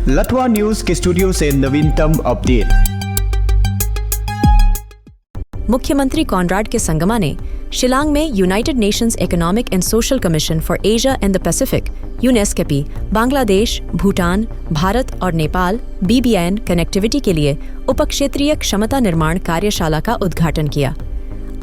लटवा news के studio से नवीनतम अपडेट। मुख्यमंत्री कॉनराड के संगमा ने शिलांग में United Nations Economic and Social Commission for Asia and the Pacific UNESCAP Bangladesh, Bhutan, Bharat और नेपाल BBIN कनेक्टिविटी के लिए उपक्षेत्रीय क्षमता निर्माण कार्यशाला का उद्घाटन किया।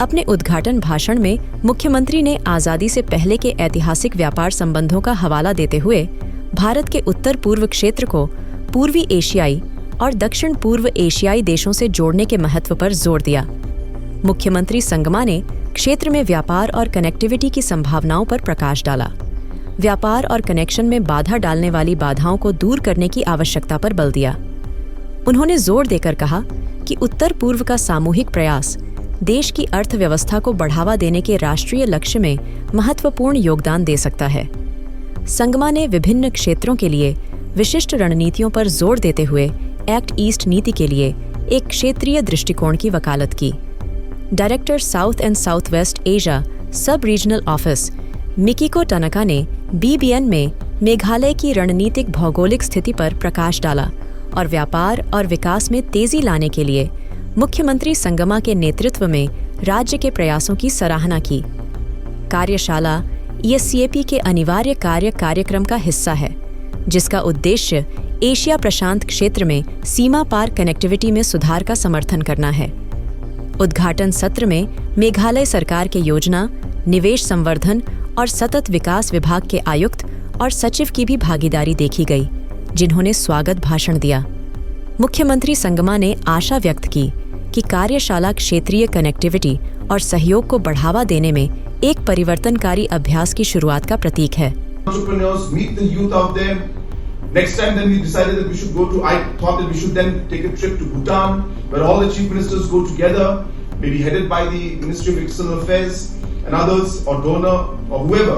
अपने उद्घाटन भाषण में मुख्यमंत्री ने आज़ादी से पहले के ऐतिहासिक व्यापार संबंधों का हवाला देते हुए भारत के उत्तर पूर्व क्षेत्र को पूर्वी एशियाई और दक्षिण पूर्व एशियाई देशों से जोड़ने के महत्व पर जोर दिया। मुख्यमंत्री संगमा ने क्षेत्र में व्यापार और कनेक्टिविटी की संभावनाओं पर प्रकाश डाला। व्यापार और कनेक्शन में बाधा डालने वाली बाधाओं को दूर करने की आवश्यकता पर बल दिया। उन्होंने जोर देकर कहा कि उत्तर पूर्व का सामूहिक प्रयास देश की अर्थव्यवस्था को बढ़ावा देने के राष्ट्रीय लक्ष्य में महत्वपूर्ण योगदान दे सकता है। संगमा ने विभिन्न क्षेत्रों के लिए विशिष्ट रणनीतियों पर जोर देते हुए एक्ट ईस्ट नीति के लिए एक क्षेत्रीय दृष्टिकोण की वकालत की। Director south and south west Asia सब रीजनल ऑफिस मिकीको टनका ने BBIN में मेघालय की रणनीतिक भौगोलिक स्थिति पर प्रकाश डाला और व्यापार और विकास में तेजी लाने के लिए मुख्यमंत्री संगमा के नेतृत्व में राज्य के प्रयासों की सराहना की। कार्यशाला ESCAP के अनिवार्य कार्यक्रम का हिस्सा है, जिसका उद्देश्य एशिया प्रशांत क्षेत्र में सीमा पार कनेक्टिविटी में सुधार का समर्थन करना है। उद्घाटन सत्र में मेघालय सरकार के योजना, निवेश संवर्धन और सतत विकास विभाग के आयुक्त और सचिव की भी भागीदारी देखी गई, जिन्होंने स्वागत भाषण दिया। मुख्यमंत्री संगमा ने आशा व्यक्त की कि कार्यशाला क्षेत्रीय कनेक्टिविटी और सहयोग को बढ़ावा देने में एक परिवर्तनकारी अभ्यास की शुरुआत का प्रतीक है। Next time then we decided that we should go to, I thought that we should then take a trip to Bhutan, where all the chief ministers go together, maybe headed by the Ministry of External Affairs and others, or donor, or whoever.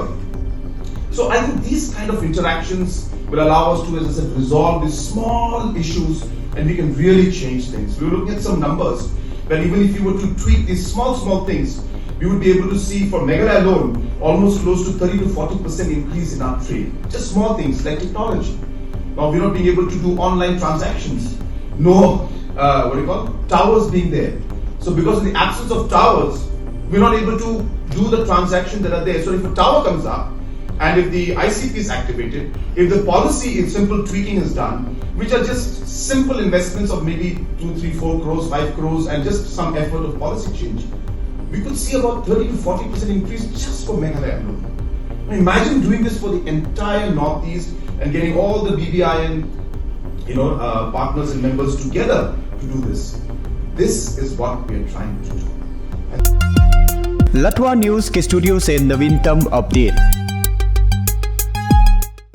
So I think these kind of interactions will allow us to, as I said, resolve these small issues and we can really change things. We were looking at some numbers, that even if you were to tweak these small things, we would be able to see for Meghalaya alone, almost close to 30 to 40% increase in our trade. Just small things like technology. Now we're not being able to do online transactions. No, towers being there. So because of the absence of towers, we're not able to do the transactions that are there. So if a tower comes up, and if the ICP is activated, if the policy, if simple tweaking is done, which are just simple investments of maybe 2, 3, 4 crores, 5 crores, and just some effort of policy change, we could see about 30 to 40% increase just for Meghalaya alone. Now imagine doing this for the entire Northeast and getting all the BBIN, partners and members together to do this. This is what we are trying to do. लटवा news के studio से नवीनतम update.